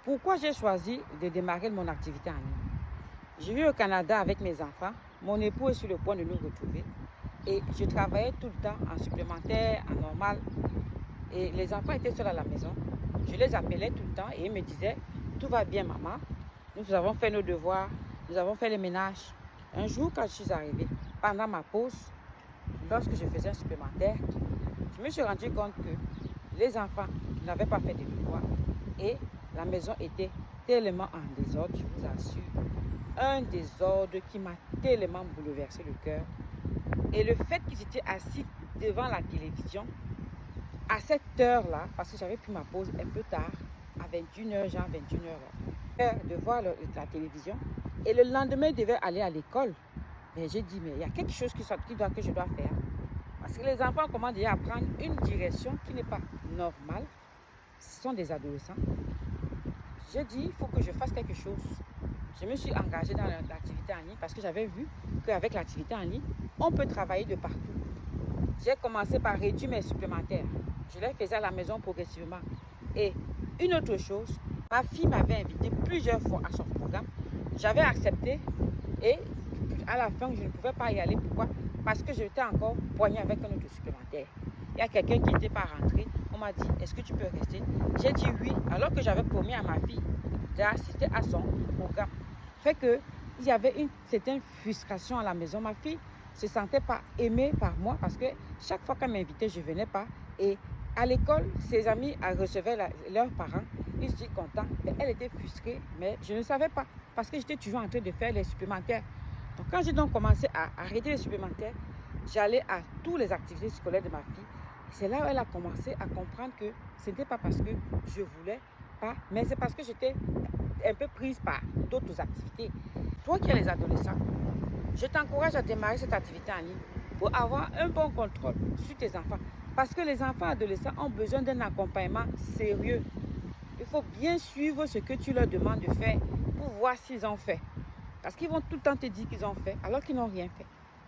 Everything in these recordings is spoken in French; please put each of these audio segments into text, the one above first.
Pourquoi j'ai choisi de démarrer mon activité en ligne? Je vis au Canada avec mes enfants. Mon époux est sur le point de nous retrouver. Et je travaillais tout le temps en supplémentaire, en normal. Et les enfants étaient seuls à la maison. Je les appelais tout le temps et ils me disaient, tout va bien maman, nous avons fait nos devoirs, nous avons fait les ménages. Un jour, quand je suis arrivée, pendant ma pause, lorsque je faisais un supplémentaire, je me suis rendu compte que les enfants n'avaient pas fait de devoirs et la maison était tellement en désordre, je vous assure. Un désordre qui m'a tellement bouleversé le cœur. Et le fait qu'ils étaient assis devant la télévision, à cette heure-là, parce que j'avais pris ma pause un peu tard, à 21h, genre 21h, de voir la télévision. Et le lendemain, ils devaient aller à l'école. Mais j'ai dit, mais il y a quelque chose que je dois faire. Parce que les enfants commencent déjà à prendre une direction qui n'est pas normale. Ce sont des adolescents. J'ai dit, il faut que je fasse quelque chose. Je me suis engagée dans l'activité en ligne parce que j'avais vu qu'avec l'activité en ligne, on peut travailler de partout. J'ai commencé par réduire mes supplémentaires. Je les faisais à la maison progressivement. Et une autre chose, ma fille m'avait invité plusieurs fois à son programme. J'avais accepté et à la fin, je ne pouvais pas y aller. Pourquoi? Parce que j'étais encore poignée avec un autre supplémentaire. Il y a quelqu'un qui n'était pas rentré. On m'a dit, est-ce que tu peux rester? J'ai dit oui, alors que j'avais promis à ma fille d'assister à son programme. Fait que il y avait une certaine frustration à la maison. Ma fille ne se sentait pas aimée par moi parce que chaque fois qu'elle m'invitait, je ne venais pas. Et à l'école, ses amis recevaient leurs parents. Ils étaient contents. Mais elle était frustrée, mais je ne savais pas parce que j'étais toujours en train de faire les supplémentaires. Donc quand j'ai donc commencé à arrêter les supplémentaires, j'allais à toutes les activités scolaires de ma fille. C'est là où elle a commencé à comprendre que ce n'était pas parce que je voulais pas, mais c'est parce que j'étais un peu prise par d'autres activités. Toi qui es les adolescents, je t'encourage à démarrer cette activité en ligne pour avoir un bon contrôle sur tes enfants. Parce que les enfants adolescents ont besoin d'un accompagnement sérieux. Il faut bien suivre ce que tu leur demandes de faire pour voir s'ils ont fait. Parce qu'ils vont tout le temps te dire qu'ils ont fait alors qu'ils n'ont rien fait.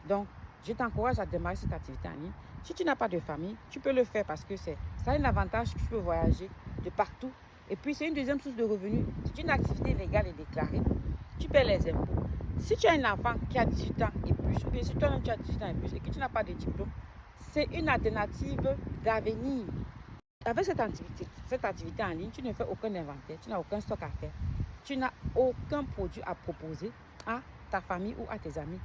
Donc, je t'encourage à démarrer cette activité en ligne. Si tu n'as pas de famille, tu peux le faire parce que ça a un avantage que tu peux voyager de partout. Et puis, c'est une deuxième source de revenus. C'est une activité légale et déclarée. Tu paies les impôts. Si tu as un enfant qui a 18 ans et plus, ou bien si toi-même tu as 18 ans et plus et que tu n'as pas de diplôme, c'est une alternative d'avenir. Avec cette activité en ligne, tu ne fais aucun inventaire, tu n'as aucun stock à faire, tu n'as aucun produit à proposer à ta famille ou à tes amis.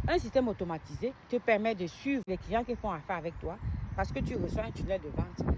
Un système automatisé te permet de suivre les clients qui font affaire avec toi parce que tu reçois un tunnel de vente.